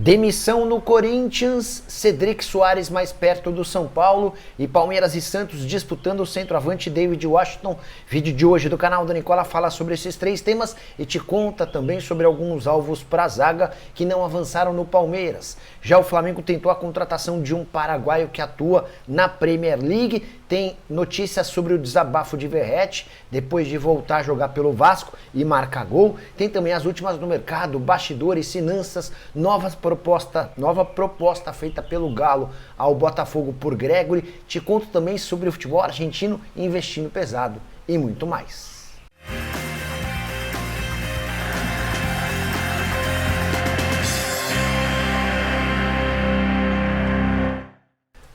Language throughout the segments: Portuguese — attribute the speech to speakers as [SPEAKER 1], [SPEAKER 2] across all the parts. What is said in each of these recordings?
[SPEAKER 1] Demissão no Corinthians, Cedric Soares mais perto do São Paulo e Palmeiras e Santos disputando o centroavante David Washington. Vídeo de hoje do canal do Nicola fala sobre esses três temas e te conta também sobre alguns alvos para a zaga que não avançaram no Palmeiras. Já o Flamengo tentou a contratação de um paraguaio que atua na Premier League. Tem notícias sobre o desabafo de Verratti depois de voltar a jogar pelo Vasco e marcar gol. Tem também as últimas do mercado, bastidores, finanças, nova proposta feita pelo Galo ao Botafogo por Gregori. Te conto também sobre o futebol argentino investindo pesado e muito mais.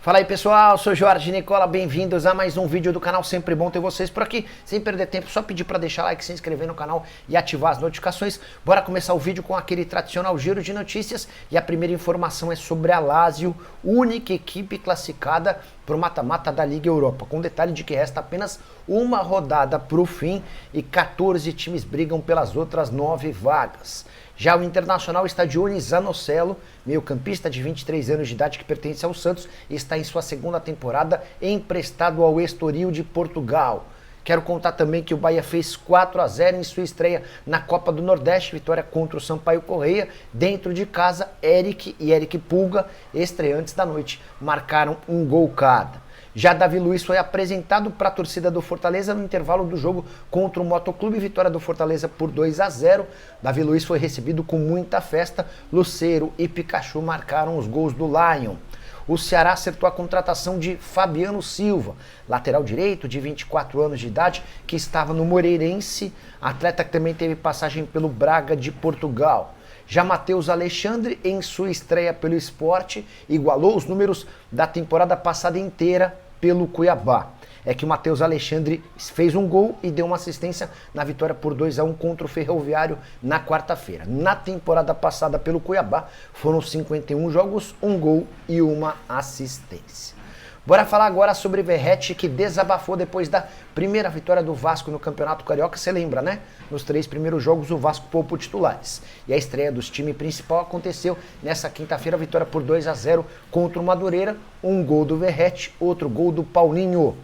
[SPEAKER 1] Fala aí pessoal, sou Jorge Nicola, bem-vindos a mais um vídeo do canal, sempre bom ter vocês por aqui. Sem perder tempo, só pedir para deixar like, se inscrever no canal e ativar as notificações. Bora começar o vídeo com aquele tradicional giro de notícias e a primeira informação é sobre a Lazio, única equipe classificada para o mata-mata da Liga Europa, com detalhe de que resta apenas uma rodada para o fim e 14 times brigam pelas outras 9 vagas. Já o Internacional está de olho em Zanocelo, meio-campista de 23 anos de idade que pertence ao Santos e está em sua segunda temporada emprestado ao Estoril de Portugal. Quero contar também que o Bahia fez 4-0 em sua estreia na Copa do Nordeste, vitória contra o Sampaio Corrêa. Dentro de casa, Eric e Eric Pulga, estreantes da noite, marcaram um gol cada. Já Davi Luiz foi apresentado para a torcida do Fortaleza no intervalo do jogo contra o Motoclube, vitória do Fortaleza por 2-0. Davi Luiz foi recebido com muita festa, Lucero e Pikachu marcaram os gols do Lion. O Ceará acertou a contratação de Fabiano Silva, lateral direito de 24 anos de idade, que estava no Moreirense, atleta que também teve passagem pelo Braga de Portugal. Já Matheus Alexandre, em sua estreia pelo Sport, igualou os números da temporada passada inteira pelo Cuiabá. É que o Matheus Alexandre fez um gol e deu uma assistência na vitória por 2-1 contra o Ferroviário na quarta-feira. Na temporada passada pelo Cuiabá foram 51 jogos, um gol e uma assistência. Bora falar agora sobre Verratti, que desabafou depois da primeira vitória do Vasco no Campeonato Carioca. Você lembra, né? Nos 3 primeiros jogos o Vasco poupou titulares. E a estreia dos times principal aconteceu nessa quinta-feira, vitória por 2-0 contra o Madureira. Um gol do Verratti, outro gol do Paulinho.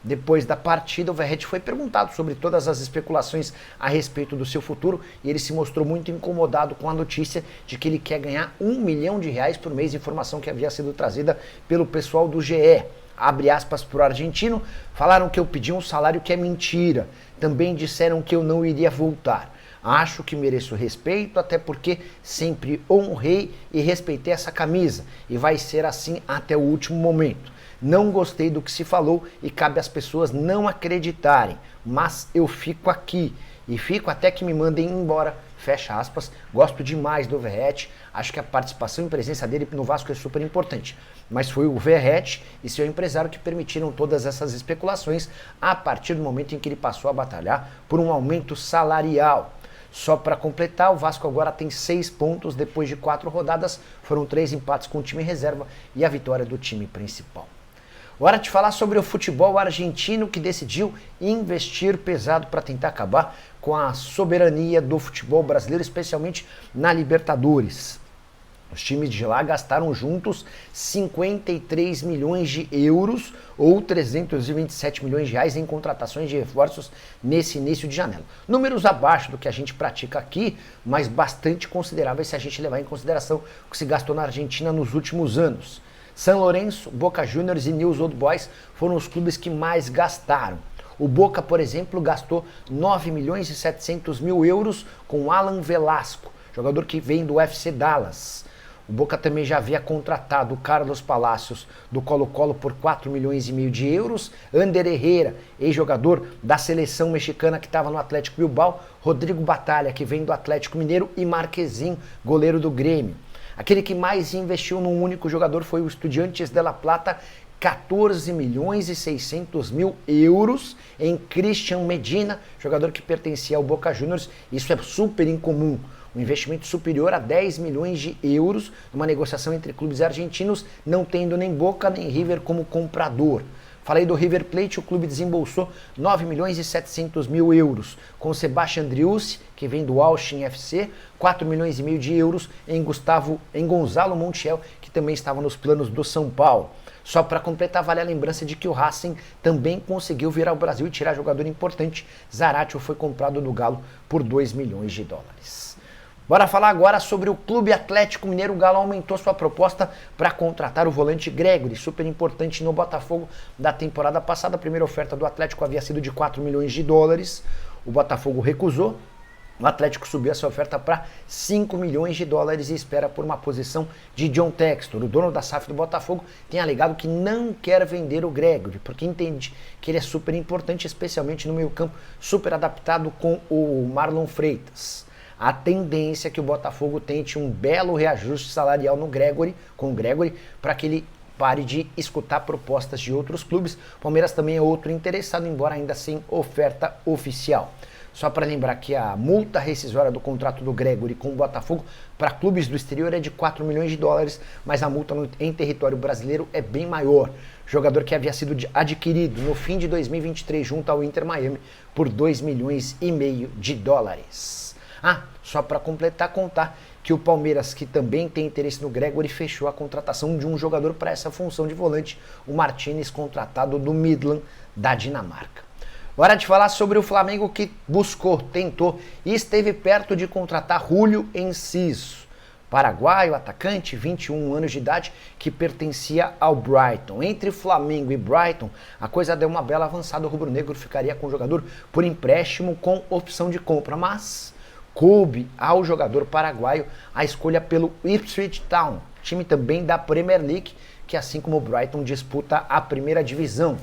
[SPEAKER 1] Depois da partida, o Verratti foi perguntado sobre todas as especulações a respeito do seu futuro e ele se mostrou muito incomodado com a notícia de que ele quer ganhar R$1 milhão por mês, informação que havia sido trazida pelo pessoal do GE. Abre aspas para o argentino, falaram que eu pedi um salário que é mentira, também disseram que eu não iria voltar. Acho que mereço respeito, até porque sempre honrei e respeitei essa camisa e vai ser assim até o último momento. Não gostei do que se falou e cabe às pessoas não acreditarem, mas eu fico aqui e fico até que me mandem embora, fecha aspas. Gosto demais do Verratti, acho que a participação e presença dele no Vasco é super importante, mas foi o Verratti e seu empresário que permitiram todas essas especulações a partir do momento em que ele passou a batalhar por um aumento salarial. Só para completar, o Vasco agora tem 6 pontos depois de 4 rodadas, foram 3 empates com o time reserva e a vitória do time principal. Hora de falar sobre o futebol argentino que decidiu investir pesado para tentar acabar com a soberania do futebol brasileiro, especialmente na Libertadores. Os times de lá gastaram juntos 53 milhões de euros ou 327 milhões de reais em contratações de reforços nesse início de janela. Números abaixo do que a gente pratica aqui, mas bastante consideráveis se a gente levar em consideração o que se gastou na Argentina nos últimos anos. São Lourenço, Boca Juniors e Newell's Old Boys foram os clubes que mais gastaram. O Boca, por exemplo, gastou 9 milhões e 700 mil euros com Alan Velasco, jogador que vem do FC Dallas. O Boca também já havia contratado o Carlos Palacios do Colo-Colo por 4 milhões e meio de euros, Ander Herrera, ex-jogador da seleção mexicana que estava no Atlético Bilbao, Rodrigo Batalha, que vem do Atlético Mineiro, e Marquezin, goleiro do Grêmio. Aquele que mais investiu num único jogador foi o Estudiantes de La Plata, 14 milhões e 600 mil euros em Christian Medina, jogador que pertencia ao Boca Juniors. Isso é super incomum. Um investimento superior a 10 milhões de euros numa negociação entre clubes argentinos, não tendo nem Boca nem River como comprador. Falei do River Plate, o clube desembolsou 9 milhões e 700 mil euros, com Sebastian Driussi, que vem do Austin FC, 4 milhões e meio de euros em Gonzalo Montiel, que também estava nos planos do São Paulo. Só para completar, vale a lembrança de que o Racing também conseguiu virar o Brasil e tirar jogador importante. Zaratio foi comprado do Galo por 2 milhões de dólares. Bora falar agora sobre o Clube Atlético Mineiro. O Galo aumentou sua proposta para contratar o volante Gregori, super importante no Botafogo da temporada passada. A primeira oferta do Atlético havia sido de 4 milhões de dólares. O Botafogo recusou. O Atlético subiu essa oferta para 5 milhões de dólares e espera por uma posição de John Textor. O dono da SAF do Botafogo tem alegado que não quer vender o Gregori, porque entende que ele é super importante, especialmente no meio-campo, super adaptado com o Marlon Freitas. A tendência é que o Botafogo tente um belo reajuste salarial com o Gregori, para que ele pare de escutar propostas de outros clubes. O Palmeiras também é outro interessado, embora ainda sem oferta oficial. Só para lembrar que a multa rescisória do contrato do Gregori com o Botafogo para clubes do exterior é de 4 milhões de dólares, mas a multa em território brasileiro é bem maior. Jogador que havia sido adquirido no fim de 2023 junto ao Inter Miami por 2 milhões e meio de dólares. Só para completar, contar que o Palmeiras, que também tem interesse no Gregori, fechou a contratação de um jogador para essa função de volante, o Martinez, contratado do Midland, da Dinamarca. Hora de falar sobre o Flamengo, que buscou, tentou e esteve perto de contratar Júlio Enciso, paraguaio, atacante, 21 anos de idade, que pertencia ao Brighton. Entre Flamengo e Brighton, a coisa deu uma bela avançada. O rubro-negro ficaria com o jogador por empréstimo com opção de compra, mas coube ao jogador paraguaio a escolha pelo Ipswich Town, time também da Premier League, que assim como o Brighton disputa a primeira divisão.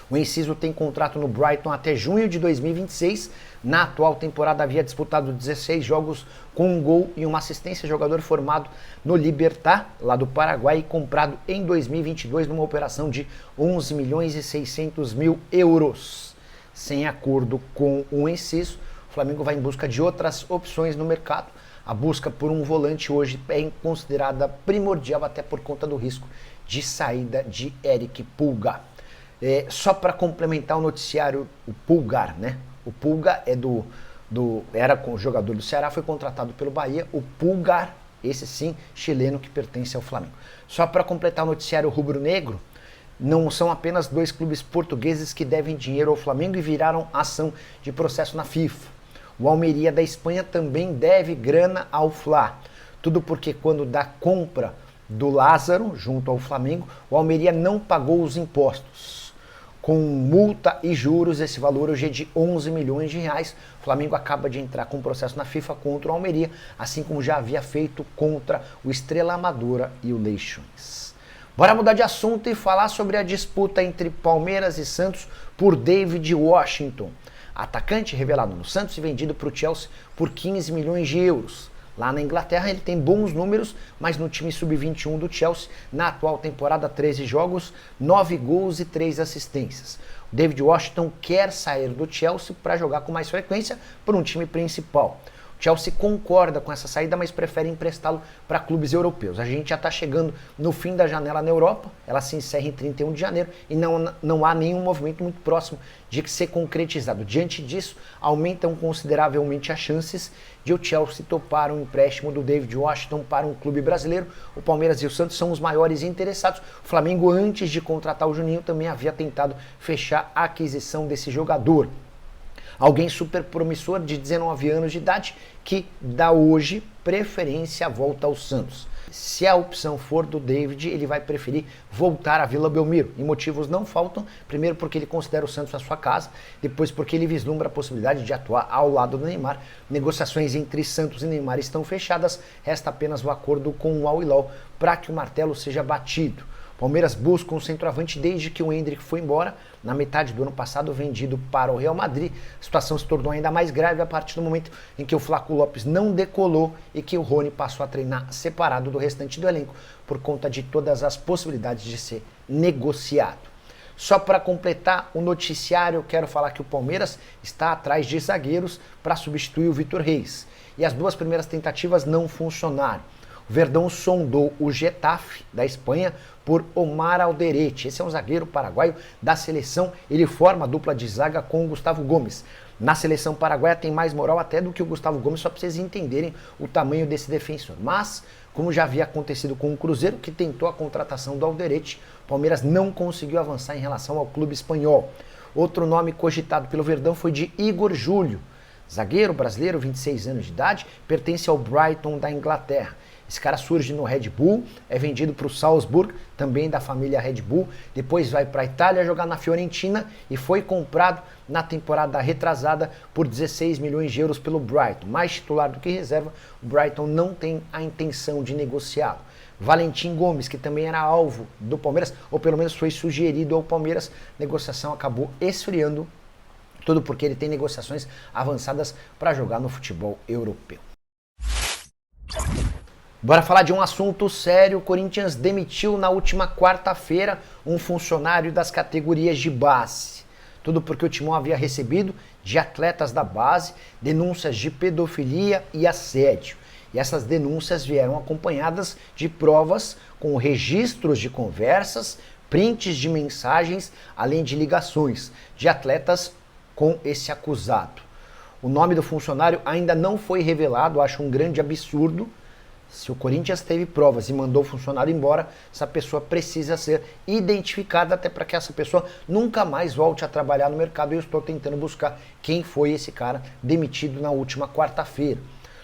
[SPEAKER 1] O Enciso tem contrato no Brighton até junho de 2026. Na atual temporada havia disputado 16 jogos com um gol e uma assistência. Jogador formado no Libertad, lá do Paraguai, comprado em 2022 numa operação de 11 milhões e 600 mil euros. Sem acordo com o Enciso, o Flamengo vai em busca de outras opções no mercado. A busca por um volante hoje é considerada primordial, até por conta do risco de saída de Eric Pulgar. Só para complementar o noticiário, o Pulgar, né? O Pulgar era com o jogador do Ceará, foi contratado pelo Bahia. O Pulgar, esse sim, chileno, que pertence ao Flamengo. Só para completar o noticiário rubro-negro, não são apenas 2 clubes portugueses que devem dinheiro ao Flamengo e viraram ação de processo na FIFA. O Almeria da Espanha também deve grana ao Fla. Tudo porque quando da compra do Lázaro junto ao Flamengo, o Almeria não pagou os impostos. Com multa e juros, esse valor hoje é de 11 milhões de reais. O Flamengo acaba de entrar com um processo na FIFA contra o Almeria, assim como já havia feito contra o Estrela Amadora e o Leixões. Bora mudar de assunto e falar sobre a disputa entre Palmeiras e Santos por David Washington. Atacante revelado no Santos e vendido para o Chelsea por 15 milhões de euros. Lá na Inglaterra ele tem bons números, mas no time sub-21 do Chelsea, na atual temporada, 13 jogos, 9 gols e 3 assistências. O David Washington quer sair do Chelsea para jogar com mais frequência por um time principal. O Chelsea concorda com essa saída, mas prefere emprestá-lo para clubes europeus. A gente já está chegando no fim da janela na Europa, ela se encerra em 31 de janeiro e não há nenhum movimento muito próximo de ser concretizado. Diante disso, aumentam consideravelmente as chances de o Chelsea topar um empréstimo do David Washington para um clube brasileiro. O Palmeiras e o Santos são os maiores interessados. O Flamengo, antes de contratar o Juninho, também havia tentado fechar a aquisição desse jogador. Alguém super promissor, de 19 anos de idade, que dá hoje preferência à volta ao Santos. Se a opção for do David, ele vai preferir voltar à Vila Belmiro. E motivos não faltam. Primeiro porque ele considera o Santos a sua casa. Depois porque ele vislumbra a possibilidade de atuar ao lado do Neymar. Negociações entre Santos e Neymar estão fechadas. Resta apenas o acordo com o Al Hilal para que o martelo seja batido. Palmeiras busca um centroavante desde que o Endrick foi embora, na metade do ano passado, vendido para o Real Madrid. A situação se tornou ainda mais grave a partir do momento em que o Flaco Lopes não decolou e que o Rony passou a treinar separado do restante do elenco, por conta de todas as possibilidades de ser negociado. Só para completar o noticiário, eu quero falar que o Palmeiras está atrás de zagueiros para substituir o Vitor Reis. E as 2 primeiras tentativas não funcionaram. o Verdão sondou o Getafe da Espanha por Omar Alderete. Esse é um zagueiro paraguaio da seleção, ele forma a dupla de zaga com o Gustavo Gomes. Na seleção paraguaia tem mais moral até do que o Gustavo Gomes, só para vocês entenderem o tamanho desse defensor. Mas, como já havia acontecido com o Cruzeiro, que tentou a contratação do Alderete, o Palmeiras não conseguiu avançar em relação ao clube espanhol. Outro nome cogitado pelo Verdão foi de Igor Júlio. Zagueiro brasileiro, 26 anos de idade, pertence ao Brighton da Inglaterra. Esse cara surge no Red Bull, é vendido para o Salzburg, também da família Red Bull, depois vai para a Itália jogar na Fiorentina e foi comprado na temporada retrasada por 16 milhões de euros pelo Brighton. Mais titular do que reserva, o Brighton não tem a intenção de negociá-lo. Valentim Gomes, que também era alvo do Palmeiras, ou pelo menos foi sugerido ao Palmeiras, negociação acabou esfriando, tudo porque ele tem negociações avançadas para jogar no futebol europeu. Bora falar de um assunto sério. O Corinthians demitiu na última quarta-feira um funcionário das categorias de base. Tudo porque o Timão havia recebido de atletas da base denúncias de pedofilia e assédio. E essas denúncias vieram acompanhadas de provas com registros de conversas, prints de mensagens, além de ligações de atletas com esse acusado. O nome do funcionário ainda não foi revelado, acho um grande absurdo. Se o Corinthians teve provas e mandou o funcionário embora, essa pessoa precisa ser identificada até para que essa pessoa nunca mais volte a trabalhar no mercado. Eu estou tentando buscar quem foi esse cara demitido na última quarta-feira.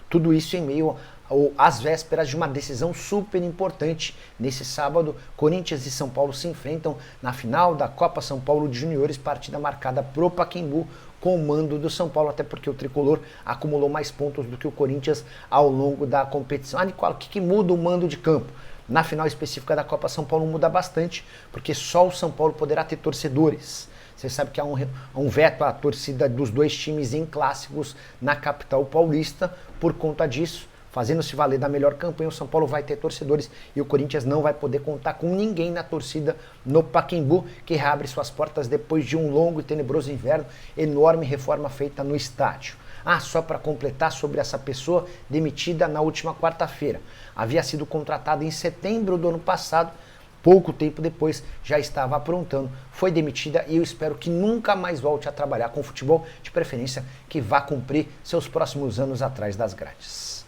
[SPEAKER 1] Tudo isso em meio às vésperas de uma decisão super importante. Nesse sábado, Corinthians e São Paulo se enfrentam na final da Copa São Paulo de Juniores, partida marcada pro Pacaembu, com o mando do São Paulo, até porque o tricolor acumulou mais pontos do que o Corinthians ao longo da competição. Ah, Nicola, o que muda o mando de campo? Na final específica da Copa São Paulo muda bastante, porque só o São Paulo poderá ter torcedores. Você sabe que há um veto à torcida dos dois times em clássicos na capital paulista. Por conta disso, fazendo-se valer da melhor campanha, o São Paulo vai ter torcedores e o Corinthians não vai poder contar com ninguém na torcida no Pacaembu, que reabre suas portas depois de um longo e tenebroso inverno, enorme reforma feita no estádio. Ah, só para completar sobre essa pessoa demitida na última quarta-feira. Havia sido contratada em setembro do ano passado, pouco tempo depois já estava aprontando, foi demitida e eu espero que nunca mais volte a trabalhar com futebol, de preferência que vá cumprir seus próximos anos atrás das grades.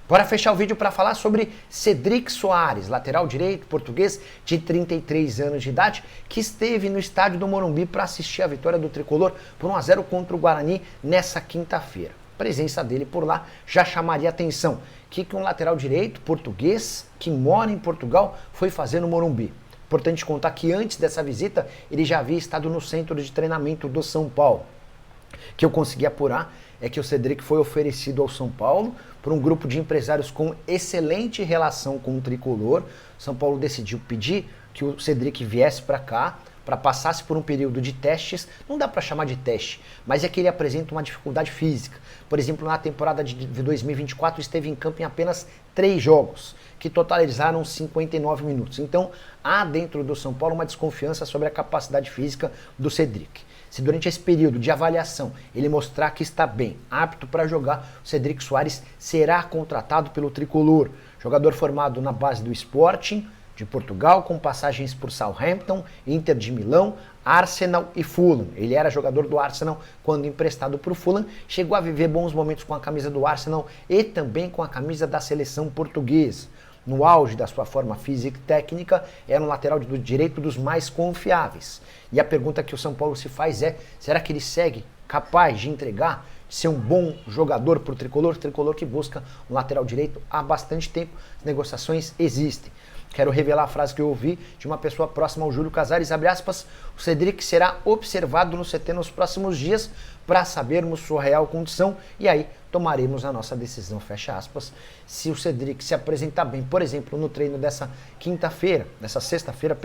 [SPEAKER 1] Bora fechar o vídeo para falar sobre Cedric Soares, lateral direito português de 33 anos de idade, que esteve no estádio do Morumbi para assistir a vitória do Tricolor por 1-0 contra o Guarani nessa quinta-feira. A presença dele por lá já chamaria atenção. O que um lateral direito português que mora em Portugal foi fazer no Morumbi? Importante contar que antes dessa visita ele já havia estado no centro de treinamento do São Paulo. O que eu consegui apurar é que o Cedric foi oferecido ao São Paulo por um grupo de empresários com excelente relação com o Tricolor. São Paulo decidiu pedir que o Cedric viesse para cá, para passasse por um período de testes. Não dá para chamar de teste, mas é que ele apresenta uma dificuldade física. Por exemplo, na temporada de 2024 esteve em campo em apenas 3 jogos, que totalizaram 59 minutos. Então, há dentro do São Paulo uma desconfiança sobre a capacidade física do Cedric. Se durante esse período de avaliação ele mostrar que está bem, apto para jogar, o Cedric Soares será contratado pelo Tricolor. Jogador formado na base do Sporting de Portugal, com passagens por Southampton, Inter de Milão, Arsenal e Fulham. Ele era jogador do Arsenal quando emprestado para o Fulham, chegou a viver bons momentos com a camisa do Arsenal e também com a camisa da seleção portuguesa. No auge da sua forma física e técnica, era um lateral direito dos mais confiáveis. E a pergunta que o São Paulo se faz é, será que ele segue capaz de entregar, de ser um bom jogador para o Tricolor? Tricolor que busca um lateral direito há bastante tempo, as negociações existem. Quero revelar a frase que eu ouvi de uma pessoa próxima ao Júlio Casares, abre aspas, o Cedric será observado no CT nos próximos dias para sabermos sua real condição e aí tomaremos a nossa decisão, fecha aspas. Se o Cedric se apresentar bem, por exemplo, no treino dessa sexta-feira,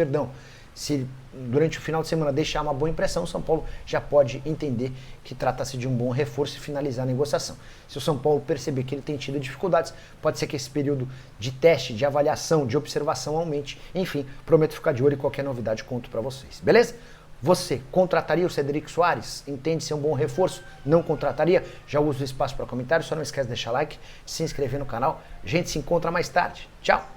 [SPEAKER 1] se durante o final de semana deixar uma boa impressão, o São Paulo já pode entender que trata-se de um bom reforço e finalizar a negociação. Se o São Paulo perceber que ele tem tido dificuldades, pode ser que esse período de teste, de avaliação, de observação aumente. Enfim, prometo ficar de olho e qualquer novidade conto para vocês, beleza? Você contrataria o Cedric Soares? Entende ser um bom reforço? Não contrataria? Já usa o espaço para comentário. Só não esquece de deixar like, se inscrever no canal. A gente se encontra mais tarde. Tchau!